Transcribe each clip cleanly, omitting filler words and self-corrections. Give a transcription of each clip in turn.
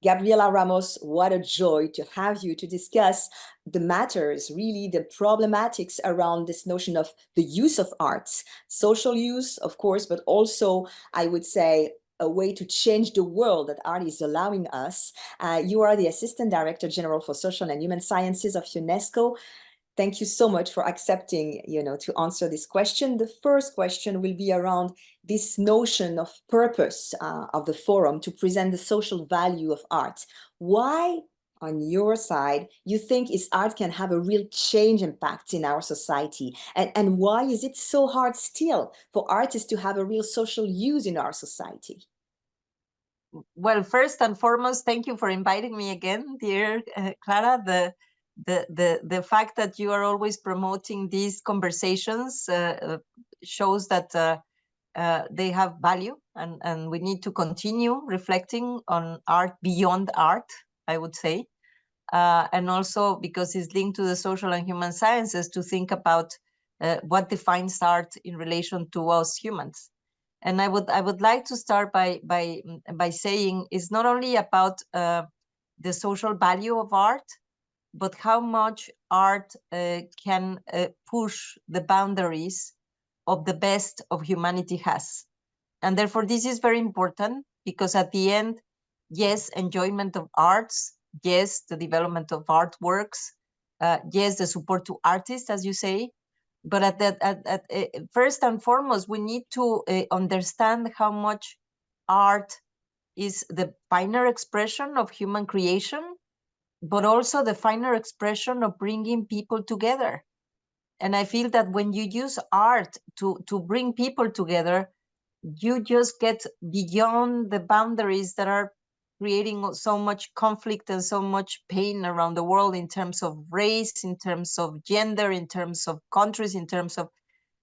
Gabriela Ramos, what a joy to have you to discuss the matters, really the problematics around this notion of the use of arts, social use, of course, but also, I would say, a way to change the world that art is allowing us. You are the Assistant Director General for Social and Human Sciences of UNESCO. Thank you so much for accepting, to answer this question. The first question will be around this notion of purpose of the forum to present the social value of art. Why, on your side, you think art can have a real change impact in our society? And why is it so hard still for artists to have a real social use in our society? Well, first and foremost, thank you for inviting me again, dear Clara. The fact that you are always promoting these conversations shows that they have value, and we need to continue reflecting on art beyond art, I would say, and also because it's linked to the social and human sciences, to think about what defines art in relation to us humans. And I would like to start by saying it's not only about the social value of art, but how much art can push the boundaries of the best of humanity has. And therefore, this is very important, because at the end, yes, enjoyment of arts, yes, the development of artworks, yes, the support to artists, as you say, but first and foremost, we need to understand how much art is the finer expression of human creation, but also the finer expression of bringing people together. And I feel that when you use art to bring people together, you just get beyond the boundaries that are creating so much conflict and so much pain around the world, in terms of race, in terms of gender, in terms of countries, in terms of,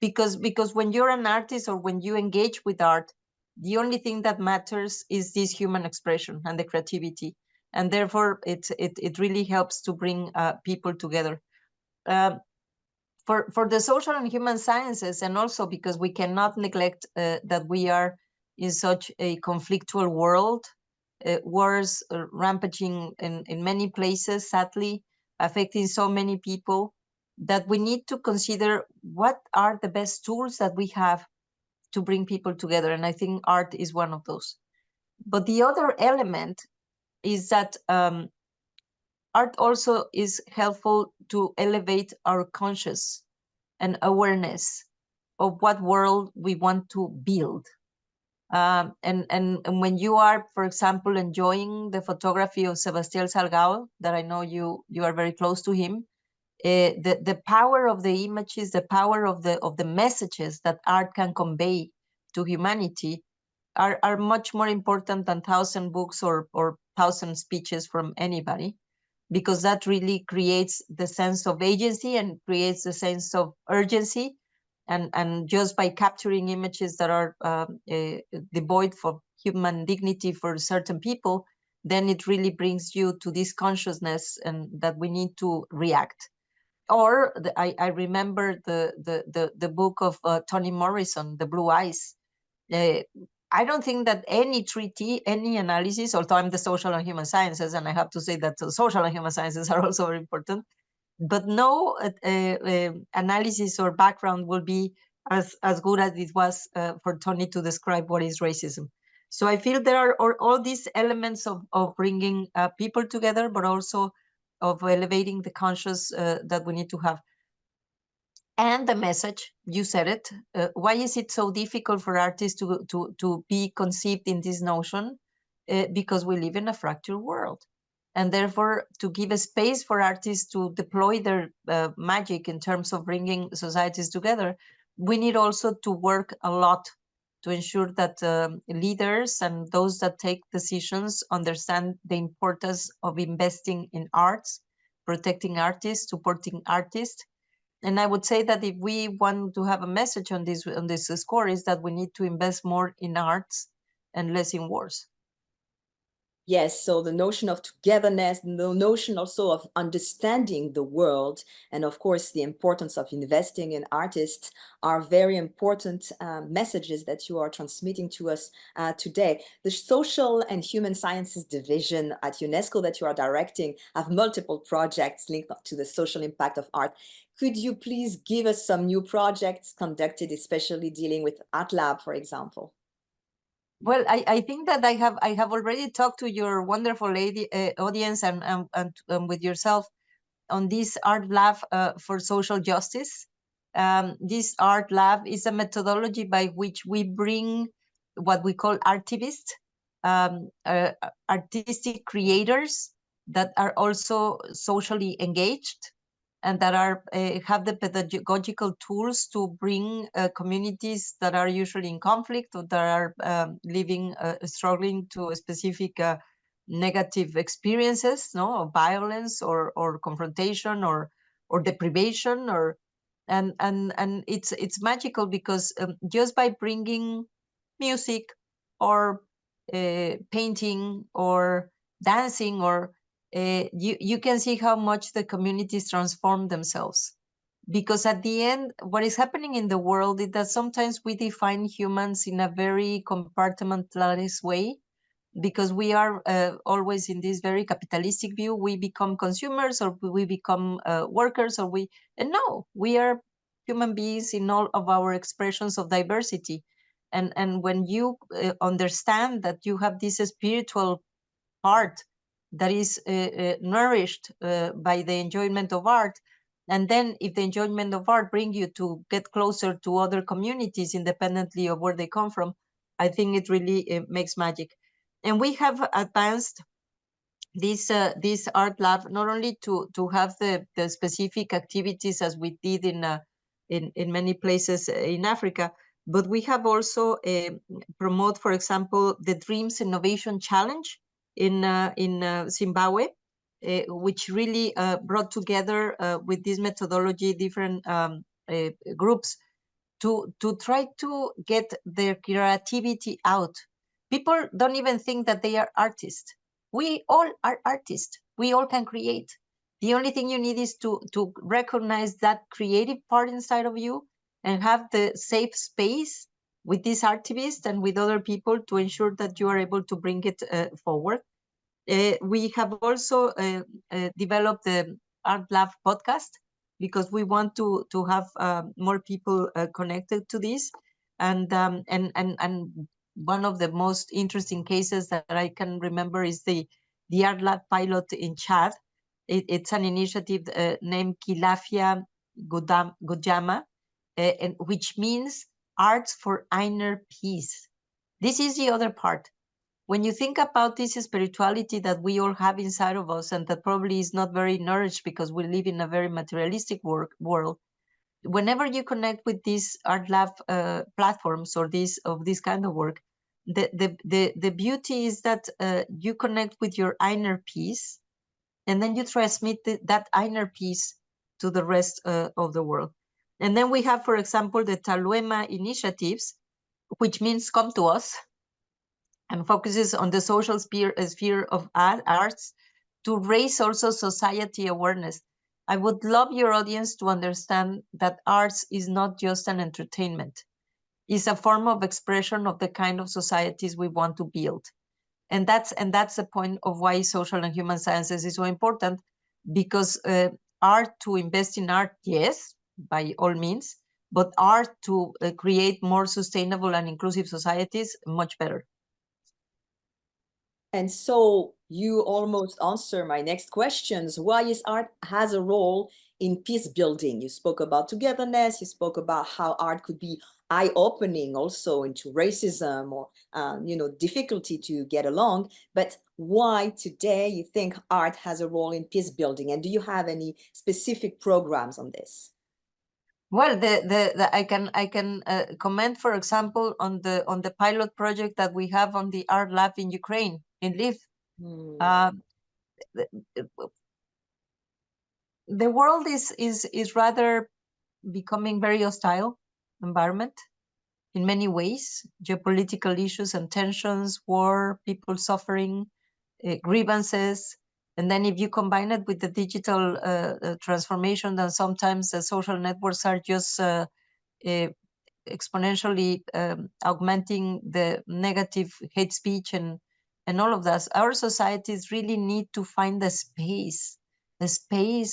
because when you're an artist or when you engage with art, the only thing that matters is this human expression and the creativity, and therefore it really helps to bring people together. For the social and human sciences, and also because we cannot neglect that we are in such a conflictual world, wars rampaging in many places, sadly, affecting so many people, that we need to consider what are the best tools that we have to bring people together. And I think art is one of those. But the other element is that art also is helpful to elevate our conscious and awareness of what world we want to build. And when you are, for example, enjoying the photography of Sebastián Salgado, that I know you are very close to him, the power of the images, the power of the messages that art can convey to humanity are much more important than 1,000 books or 1,000 speeches from anybody, because that really creates the sense of agency and creates the sense of urgency. And just by capturing images that are devoid of human dignity for certain people, then it really brings you to this consciousness and that we need to react. Or I remember the book of Toni Morrison, The Blue Eyes. I don't think that any treaty, any analysis, although I'm the social and human sciences, and I have to say that the social and human sciences are also very important, but no analysis or background will be as good as it was for Toni to describe what is racism. So I feel there are all these elements of bringing people together, but also of elevating the conscious that we need to have. And the message, you said it, why is it so difficult for artists to be conceived in this notion? Because we live in a fractured world. And therefore, to give a space for artists to deploy their magic in terms of bringing societies together, we need also to work a lot to ensure that leaders and those that take decisions understand the importance of investing in arts, protecting artists, supporting artists. And I would say that if we want to have a message on this score, is that we need to invest more in arts and less in wars. Yes, so the notion of togetherness, the notion also of understanding the world, and of course, the importance of investing in artists are very important messages that you are transmitting to us today. The Social and Human Sciences Division at UNESCO that you are directing have multiple projects linked to the social impact of art. Could you please give us some new projects conducted, especially dealing with Art Lab, for example? Well, I think that I have already talked to your wonderful lady audience and with yourself on this art lab for social justice. This art lab is a methodology by which we bring what we call artivists, artistic creators that are also socially engaged and that are have the pedagogical tools to bring communities that are usually in conflict or that are living struggling to a specific negative experiences, no, of violence or confrontation or deprivation or and it's magical because just by bringing music or painting or dancing or you can see how much the communities transform themselves, because at the end what is happening in the world is that sometimes we define humans in a very compartmentalized way, because we are always in this very capitalistic view. We become consumers or we become workers or we and no, we are human beings in all of our expressions of diversity. And when you understand that you have this spiritual part that is nourished by the enjoyment of art, and then if the enjoyment of art bring you to get closer to other communities independently of where they come from, I think it really makes magic. And we have advanced this art lab not only to have the specific activities as we did in many places in Africa, but we have also promote, for example, the Dreams Innovation Challenge in Zimbabwe, which really brought together with this methodology different groups to try to get their creativity out. People don't even think that they are artists. We all are artists. We all can create. The only thing you need is to recognize that creative part inside of you and have the safe space with these activists and with other people to ensure that you are able to bring it forward. We have also developed the Art Lab podcast because we want to have more people connected to this. And one of the most interesting cases that I can remember is the Art Lab pilot in Chad. It's an initiative named Kilafia Gujama, and which means arts for inner peace. This is the other part. When you think about this spirituality that we all have inside of us and that probably is not very nourished because we live in a very materialistic world, whenever you connect with these art lab platforms or this kind of work, the beauty is that you connect with your inner peace, and then you transmit that inner peace to the rest of the world. And then we have, for example, the Taluema initiatives, which means come to us, and focuses on the social sphere of arts to raise also society awareness. I would love your audience to understand that arts is not just an entertainment. It's a form of expression of the kind of societies we want to build. And that's the point of why social and human sciences is so important, because art, to invest in art, yes, by all means, but art to create more sustainable and inclusive societies, much better. And so you almost answer my next questions. Why is art has a role in peace building? You spoke about togetherness. You spoke about how art could be eye-opening also into racism or difficulty to get along. But why today you think art has a role in peace building? And do you have any specific programs on this? Well, I can comment, for example, on the pilot project that we have on the art lab in Ukraine, in Lviv. Uh, the, the world is rather becoming very hostile environment in many ways. Geopolitical issues and tensions, war, people suffering, grievances. And then if you combine it with the digital transformation, then sometimes the social networks are just exponentially augmenting the negative hate speech and all of that. Our societies really need to find a space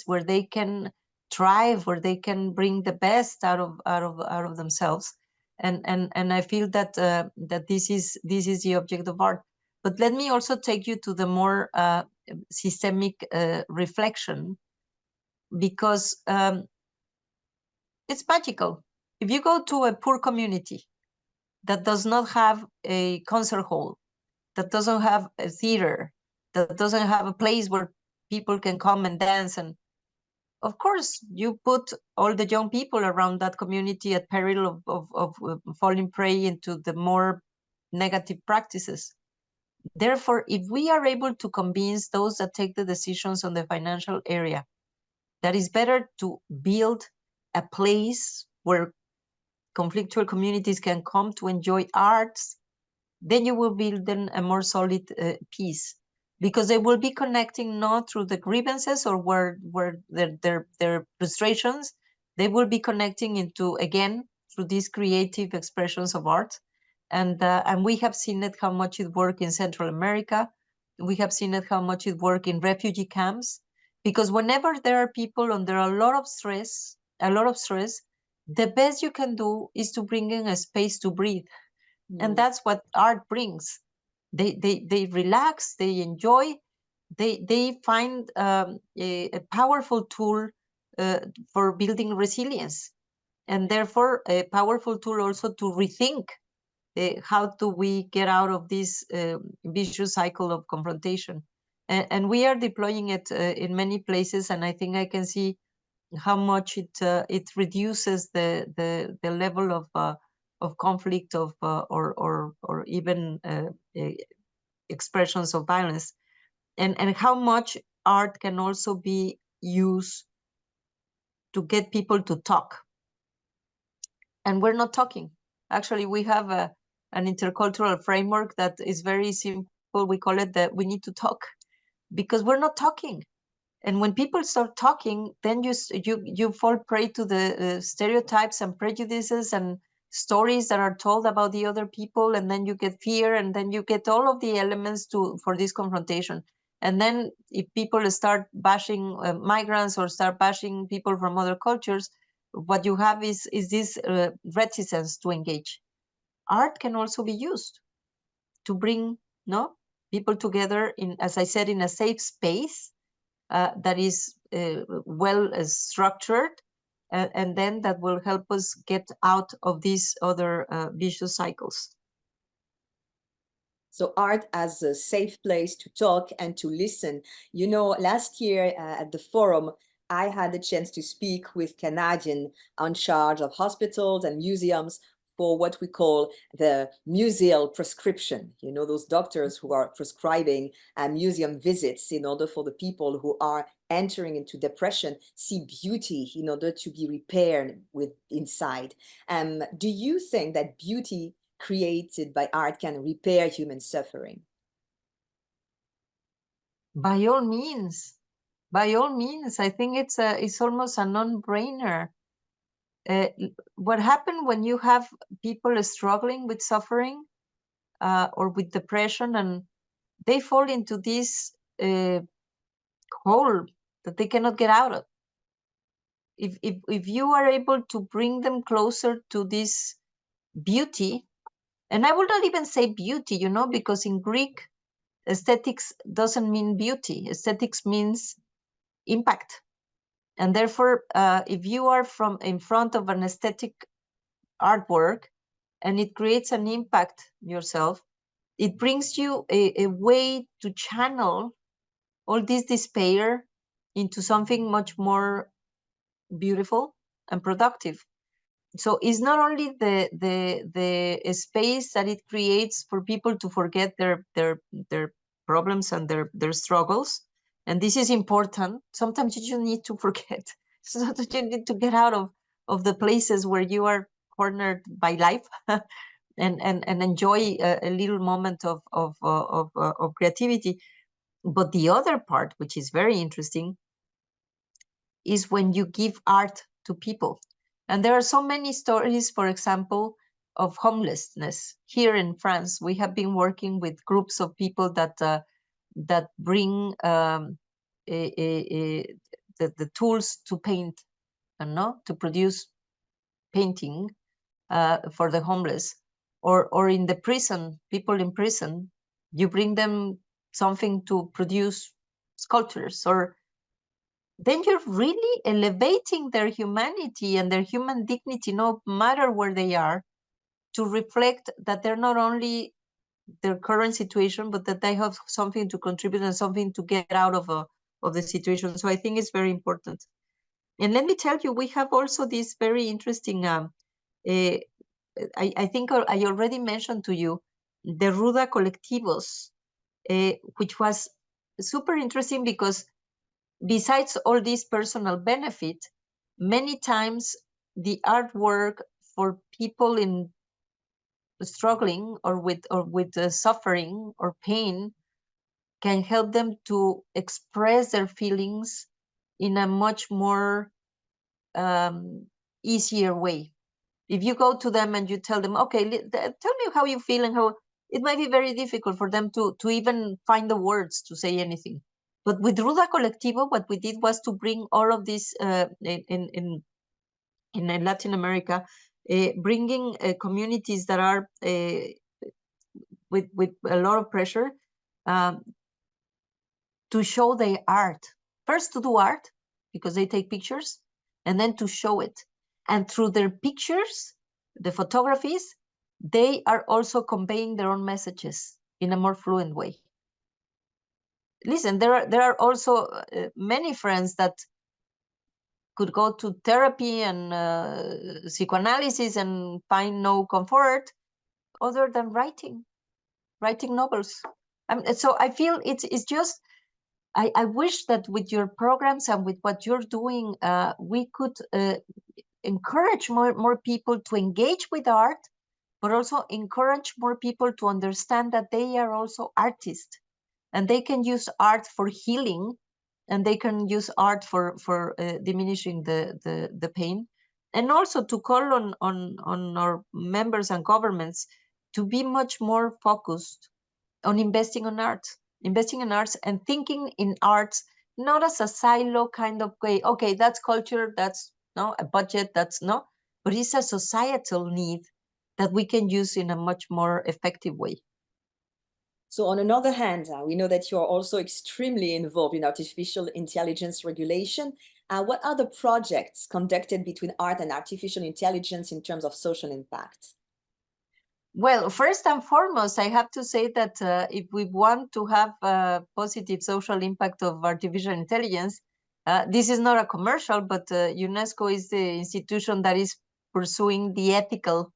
where they can thrive, where they can bring the best out of themselves. And I feel that that this is the object of art. But let me also take you to the more systemic reflection, because it's magical. If you go to a poor community that does not have a concert hall, that doesn't have a theater, that doesn't have a place where people can come and dance, and of course you put all the young people around that community at peril of falling prey into the more negative practices. Therefore, if we are able to convince those that take the decisions on the financial area that it's better to build a place where conflictual communities can come to enjoy arts, then you will build then a more solid peace, because they will be connecting not through the grievances or where their frustrations. They will be connecting into, again, through these creative expressions of art. And we have seen it, how much it worked in Central America. We have seen it, how much it worked in refugee camps, because whenever there are people under a lot of stress, the best you can do is to bring in a space to breathe. And that's what art brings. They relax, they enjoy, they find a powerful tool for building resilience, and therefore a powerful tool also to rethink how do we get out of this vicious cycle of confrontation. And we are deploying it in many places, and I think I can see how much it reduces the level of conflict or even expressions of violence, and how much art can also be used to get people to talk. And we're not talking. Actually, we have an intercultural framework that is very simple. We call it that we need to talk, because we're not talking. And when people start talking, then you fall prey to the stereotypes and prejudices and stories that are told about the other people, and then you get fear, and then you get all of the elements for this confrontation. And then if people start bashing migrants or start bashing people from other cultures, what you have is this reticence to engage. Art can also be used to bring people together in, as I said, in a safe space that is well structured, and then that will help us get out of these other vicious cycles. So art as a safe place to talk and to listen. You know, last year at the forum, I had the chance to speak with Canadian in charge of hospitals and museums for what we call the museal prescription. You know, those doctors who are prescribing museum visits in order for the people who are entering into depression see beauty in order to be repaired with inside. Do you think that beauty created by art can repair human suffering? By all means. By all means. I think it's almost a non-brainer. What happened when you have people struggling with suffering or with depression, and they fall into this hole that they cannot get out of? If you are able to bring them closer to this beauty, and I would not even say beauty, you know, because in Greek, aesthetics doesn't mean beauty. Aesthetics means impact. And therefore, if you are in front of an aesthetic artwork and it creates an impact yourself, it brings you a way to channel all this despair into something much more beautiful and productive. So it's not only the space that it creates for people to forget their problems and their struggles, and this is important. Sometimes you just need to forget. So you need to get out of the places where you are cornered by life, and enjoy a little moment of creativity. But the other part, which is very interesting, is when you give art to people. And there are so many stories, for example, of homelessness. Here in France, we have been working with groups of people that bring the tools to paint, no, to produce painting for the homeless, or in the prison, people in prison, you bring them something to produce sculptures, or then you're really elevating their humanity and their human dignity, no matter where they are, to reflect that they're not only their current situation, but that they have something to contribute and something to get out of the situation. So I think it's very important. And let me tell you, we have also this very interesting, I think I already mentioned to you, the Ruda Colectivos, which was super interesting because besides all this personal benefit, many times the artwork for people in struggling or with suffering or pain can help them to express their feelings in a much more easier way. If you go to them and you tell them, okay, tell me how you feel, and how, it might be very difficult for them to even find the words to say anything. But with Ruda Colectivo, what we did was to bring all of this in Latin America, bringing communities that are with a lot of pressure, um, to show their art. First, to do art, because they take pictures, and then to show it. And through their pictures, the photographies, they are also conveying their own messages in a more fluent way. Listen, there are also many friends that could go to therapy and psychoanalysis and find no comfort other than writing novels. So I feel it's just, I wish that with your programs and with what you're doing, we could encourage more people to engage with art, but also encourage more people to understand that they are also artists, and they can use art for healing, and they can use art for diminishing the pain, and also to call on our members and governments to be much more focused on investing in arts and thinking in arts not as a silo kind of way. Okay, that's culture, that's no a budget, that's no, but it's a societal need that we can use in a much more effective way. So on another hand, we know that you are also extremely involved in artificial intelligence regulation. What are the projects conducted between art and artificial intelligence in terms of social impact? Well, first and foremost, I have to say that if we want to have a positive social impact of artificial intelligence, this is not a commercial, but UNESCO is the institution that is pursuing the ethical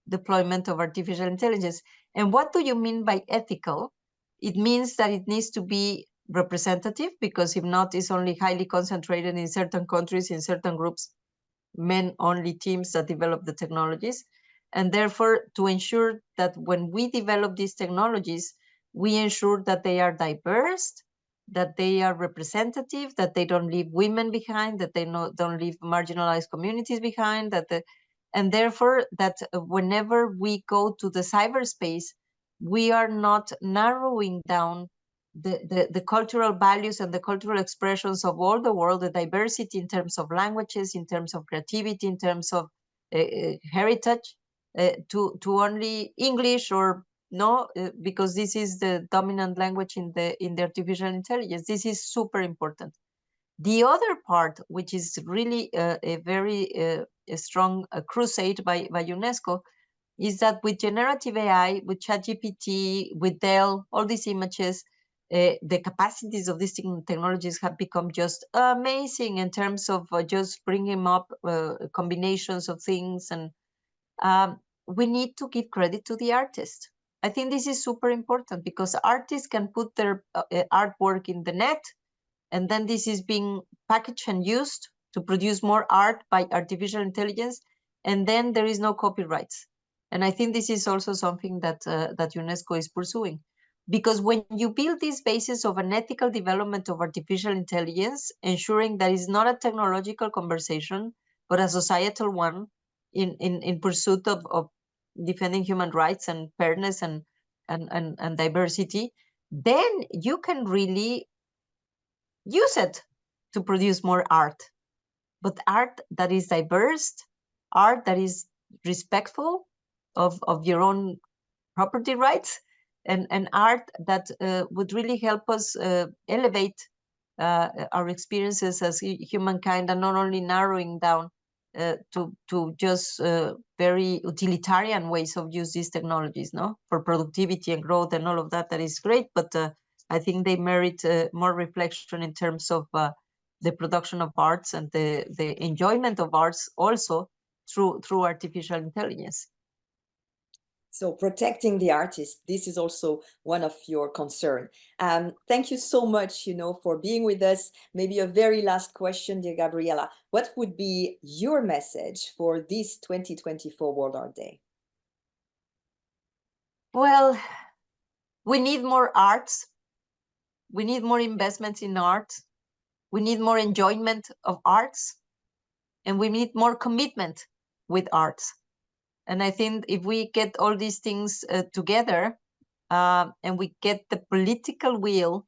deployment of artificial intelligence. And what do you mean by ethical? It means that it needs to be representative, because if not, it's only highly concentrated in certain countries, in certain groups, men-only teams that develop the technologies. And therefore, to ensure that when we develop these technologies, we ensure that they are diverse, that they are representative, that they don't leave women behind, that they don't leave marginalized communities behind, and therefore that whenever we go to the cyberspace, we are not narrowing down the cultural values and the cultural expressions of all the world, the diversity in terms of languages, in terms of creativity, in terms of heritage, to only English or no, because this is the dominant language in the artificial intelligence. This is super important. The other part, which is really a very a strong crusade by UNESCO, is that with generative AI, with ChatGPT, with Dell, all these images, the capacities of these technologies have become just amazing in terms of just bringing up combinations of things. And we need to give credit to the artist. I think this is super important, because artists can put their artwork in the net, and then this is being packaged and used to produce more art by artificial intelligence, and then there is no copyrights. And I think this is also something that that UNESCO is pursuing. Because when you build this basis of an ethical development of artificial intelligence, ensuring that it's not a technological conversation, but a societal one in pursuit of defending human rights and fairness and diversity, then you can really use it to produce more art. But art that is diverse, art that is respectful of your own property rights, and art that would really help us elevate our experiences as humankind, and not only narrowing down to just very utilitarian ways of use these technologies, no, for productivity and growth and all of that. That is great, but I think they merit more reflection in terms of the production of arts and the enjoyment of arts also through artificial intelligence. So protecting the artist, this is also one of your concern. Thank you so much, for being with us. Maybe a very last question, dear Gabriela. What would be your message for this 2024 World Art Day? Well, we need more arts. We need more investments in art. We need more enjoyment of arts. And we need more commitment with arts. And I think if we get all these things together, and we get the political will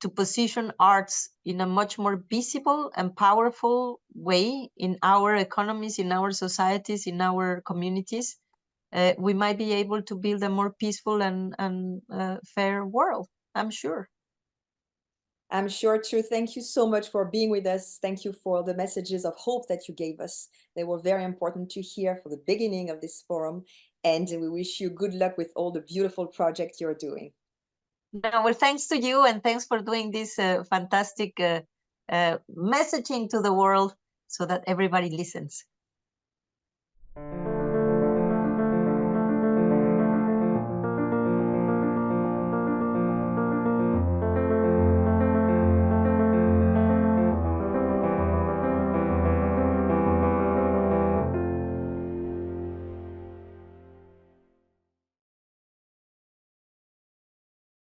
to position arts in a much more visible and powerful way in our economies, in our societies, in our communities, we might be able to build a more peaceful and fair world, I'm sure. I'm sure too. Thank you so much for being with us. Thank you for the messages of hope that you gave us. They were very important to hear for the beginning of this forum. And we wish you good luck with all the beautiful projects you're doing. No, well, thanks to you, and thanks for doing this fantastic messaging to the world so that everybody listens.